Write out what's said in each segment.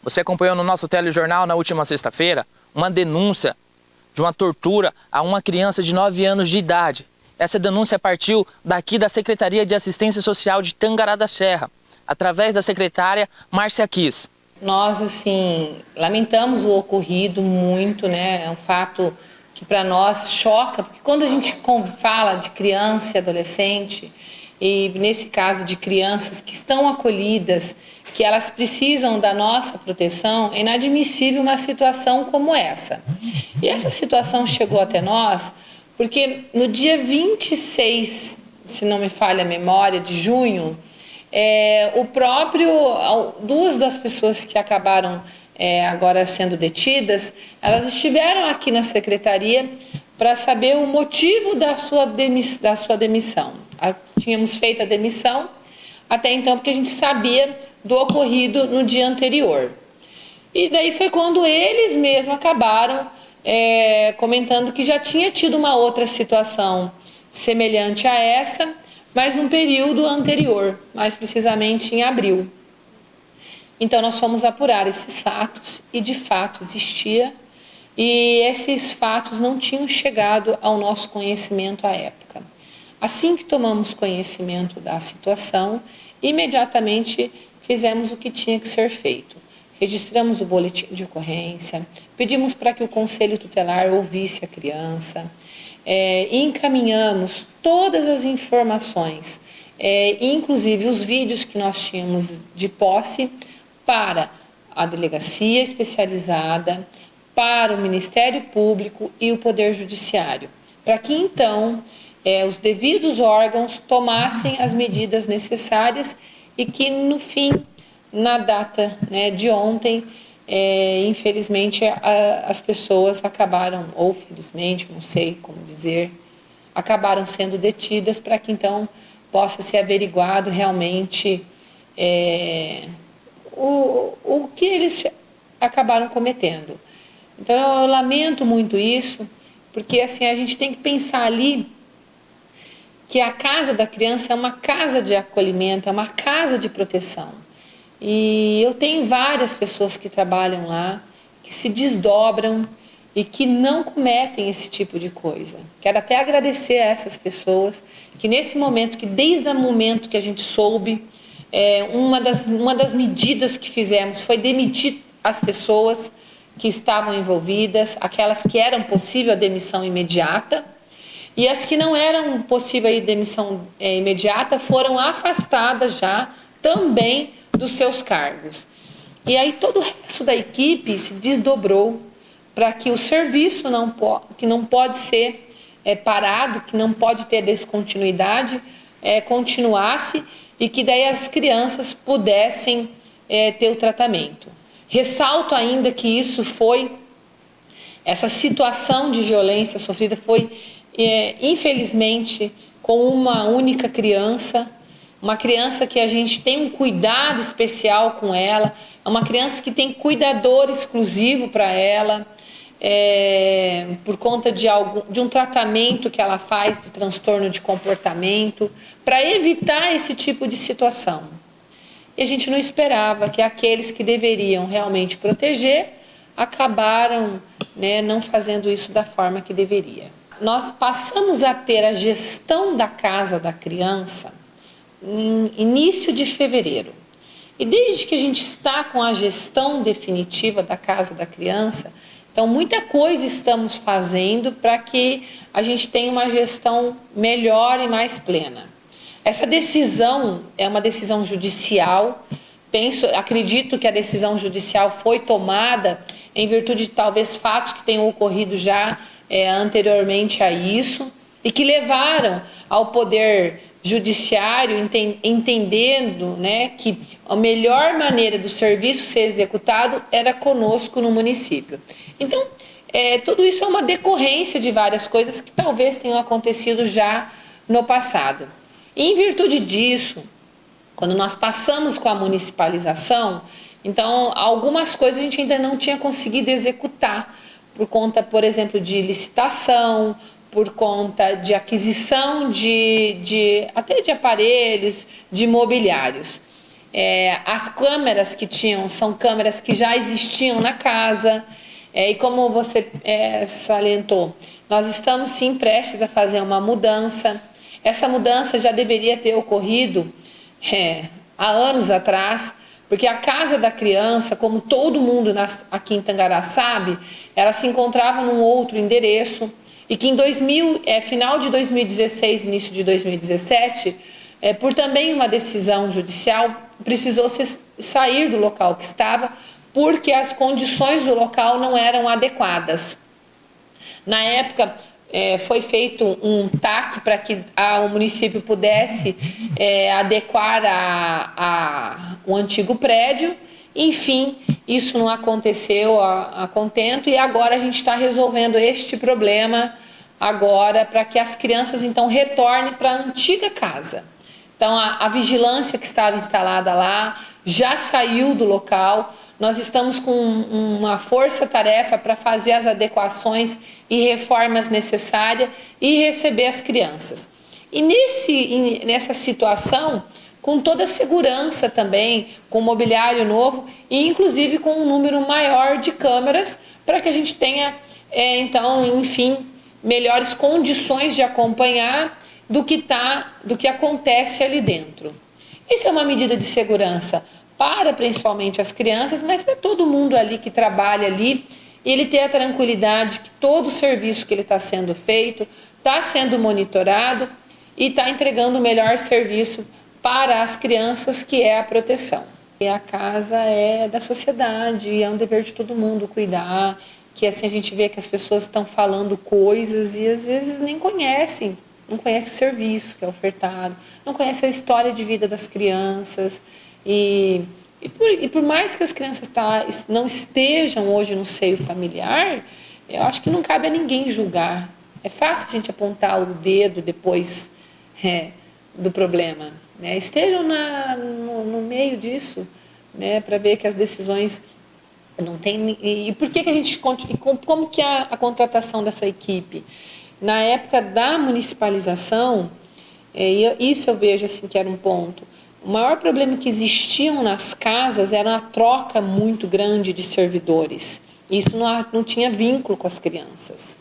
Você acompanhou no nosso telejornal na última sexta-feira uma denúncia de uma tortura a uma criança de 9 anos de idade. Essa denúncia partiu daqui da Secretaria de Assistência Social de Tangará da Serra, através da secretária Márcia Kiss. Nós, assim, lamentamos o ocorrido muito, né? É um fato que para nós choca, porque quando a gente fala de criança e adolescente, e nesse caso de crianças que estão acolhidas, que elas precisam da nossa proteção, é inadmissível uma situação como essa. E essa situação chegou até nós porque no dia 26, se não me falha a memória, de junho, duas das pessoas que acabaram agora sendo detidas, elas estiveram aqui na secretaria para saber o motivo da sua demissão. Tínhamos feito a demissão até então porque a gente sabia do ocorrido no dia anterior. E daí foi quando eles mesmos acabaram comentando que já tinha tido uma outra situação semelhante a essa, mas num período anterior, mais precisamente em abril. Então nós fomos apurar esses fatos e de fato existia, e esses fatos não tinham chegado ao nosso conhecimento à época. Assim que tomamos conhecimento da situação, imediatamente fizemos o que tinha que ser feito. Registramos o boletim de ocorrência, pedimos para que o Conselho Tutelar ouvisse a criança, encaminhamos todas as informações, inclusive os vídeos que nós tínhamos de posse, para a delegacia especializada, para o Ministério Público e o Poder Judiciário, para que então os devidos órgãos tomassem as medidas necessárias e que no fim, na data de ontem, infelizmente as pessoas acabaram, ou felizmente, não sei como dizer, acabaram sendo detidas para que então possa ser averiguado realmente o que eles acabaram cometendo. Então eu lamento muito isso, porque assim a gente tem que pensar ali que a casa da criança é uma casa de acolhimento, é uma casa de proteção. E eu tenho várias pessoas que trabalham lá, que se desdobram e que não cometem esse tipo de coisa. Quero até agradecer a essas pessoas que nesse momento, que desde o momento que a gente soube, uma das medidas que fizemos foi demitir as pessoas que estavam envolvidas, aquelas que eram possível a demissão imediata, e as que não eram possível a demissão imediata foram afastadas já também dos seus cargos. E aí todo o resto da equipe se desdobrou para que o serviço que não pode ser parado, que não pode ter descontinuidade, continuasse e que daí as crianças pudessem ter o tratamento. Ressalto ainda que essa situação de violência sofrida foi, infelizmente, com uma única criança, uma criança que a gente tem um cuidado especial com ela, é uma criança que tem cuidador exclusivo para ela, por conta de um tratamento que ela faz de transtorno de comportamento, para evitar esse tipo de situação. E a gente não esperava que aqueles que deveriam realmente proteger acabaram não fazendo isso da forma que deveria. Nós passamos a ter a gestão da casa da criança em início de fevereiro. E desde que a gente está com a gestão definitiva da casa da criança, então muita coisa estamos fazendo para que a gente tenha uma gestão melhor e mais plena. Essa decisão é uma decisão judicial. Acredito que a decisão judicial foi tomada em virtude de talvez fatos que tenham ocorrido já anteriormente a isso e que levaram ao Poder Judiciário entendendo que a melhor maneira do serviço ser executado era conosco no município. Então, tudo isso é uma decorrência de várias coisas que talvez tenham acontecido já no passado. E em virtude disso, quando nós passamos com a municipalização, então algumas coisas a gente ainda não tinha conseguido executar, por conta, por exemplo, de licitação, por conta de aquisição até de aparelhos, de mobiliários. As câmeras que tinham são câmeras que já existiam na casa. E como você salientou, nós estamos sim prestes a fazer uma mudança. Essa mudança já deveria ter ocorrido há anos atrás, porque a casa da criança, como todo mundo aqui em Tangará sabe, ela se encontrava num outro endereço e que em final de 2016, início de 2017, por também uma decisão judicial, precisou sair do local que estava, porque as condições do local não eram adequadas. Na época, foi feito um TAC para que o município pudesse adequar o antigo prédio. Enfim, isso não aconteceu a contento e agora a gente está resolvendo este problema agora para que as crianças então retornem para a antiga casa. Então a vigilância que estava instalada lá já saiu do local. Nós estamos com uma força-tarefa para fazer as adequações e reformas necessárias e receber as crianças. E nessa situação, com toda a segurança também, com mobiliário novo e inclusive com um número maior de câmeras para que a gente tenha, então, enfim, melhores condições de acompanhar do que acontece ali dentro. Isso é uma medida de segurança para principalmente as crianças, mas para todo mundo ali que trabalha ali, ele ter a tranquilidade que todo o serviço que ele está sendo feito está sendo monitorado e está entregando o melhor serviço para as crianças, que é a proteção. E a casa é da sociedade, é um dever de todo mundo cuidar, que assim a gente vê que as pessoas estão falando coisas e às vezes nem conhecem, não conhece o serviço que é ofertado, não conhece a história de vida das crianças. E por mais que as crianças não estejam hoje no seio familiar, eu acho que não cabe a ninguém julgar. É fácil a gente apontar o dedo depois do problema, né? Estejam no meio disso, né, para ver que as decisões não tem. E por que a gente como que a contratação dessa equipe? Na época da municipalização, isso eu vejo assim que era um ponto. O maior problema que existiam nas casas era a troca muito grande de servidores. Isso não tinha vínculo com as crianças.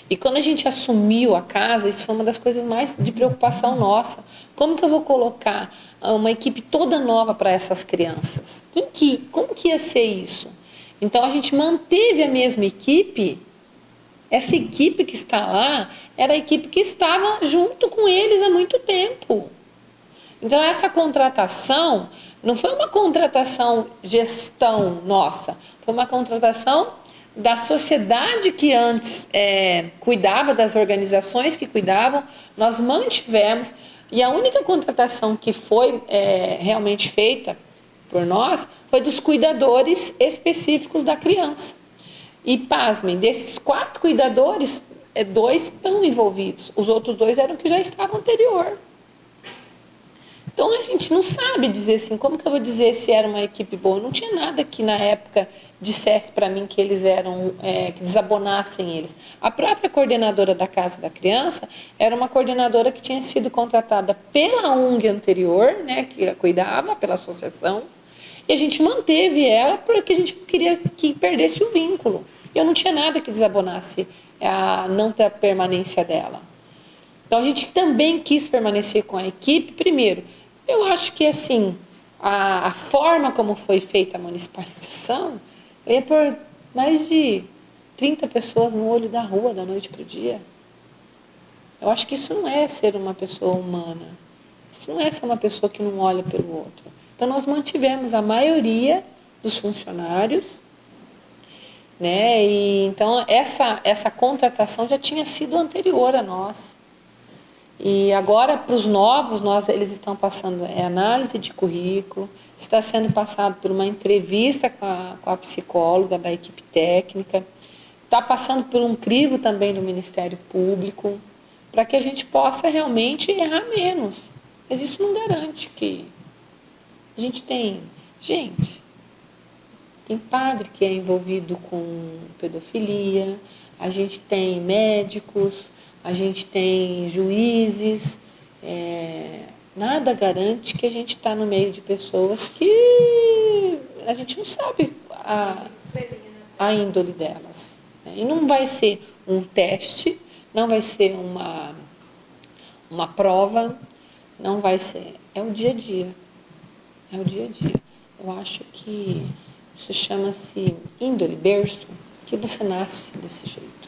E quando a gente assumiu a casa, isso foi uma das coisas mais de preocupação nossa. Como que eu vou colocar uma equipe toda nova para essas crianças? Como que ia ser isso? Então a gente manteve a mesma equipe. Essa equipe que está lá era a equipe que estava junto com eles há muito tempo. Então essa contratação não foi uma contratação gestão nossa, foi uma contratação da sociedade que antes cuidava, das organizações que cuidavam, nós mantivemos, e a única contratação que foi realmente feita por nós foi dos cuidadores específicos da criança. E pasmem, desses 4 cuidadores, 2 estão envolvidos, os outros 2 eram que já estavam anterior. Então a gente não sabe dizer assim, como que eu vou dizer se era uma equipe boa? Não tinha nada que na época dissesse para mim que eles eram, que desabonassem eles. A própria coordenadora da Casa da Criança era uma coordenadora que tinha sido contratada pela ONG anterior, né, que a cuidava, pela associação, e a gente manteve ela porque a gente queria que perdesse o vínculo. Eu não tinha nada que desabonasse a não ter a permanência dela. Então a gente também quis permanecer com a equipe. Primeiro, eu acho que assim, a forma como foi feita a municipalização, eu ia pôr mais de 30 pessoas no olho da rua da noite para o dia. Eu acho que isso não é ser uma pessoa humana. Isso não é ser uma pessoa que não olha pelo outro. Então nós mantivemos a maioria dos funcionários, né? E então essa contratação já tinha sido anterior a nós. E agora, para os novos, eles estão passando análise de currículo, está sendo passado por uma entrevista com a psicóloga da equipe técnica, está passando por um crivo também do Ministério Público, para que a gente possa realmente errar menos. Mas isso não garante que a gente tem... Gente, tem padre que é envolvido com pedofilia, a gente tem médicos... A gente tem juízes, nada garante que a gente está no meio de pessoas que a gente não sabe a índole delas. Né? E não vai ser um teste, não vai ser uma prova, não vai ser. É o dia a dia. É o dia a dia. Eu acho que isso chama-se índole, berço, que você nasce desse jeito.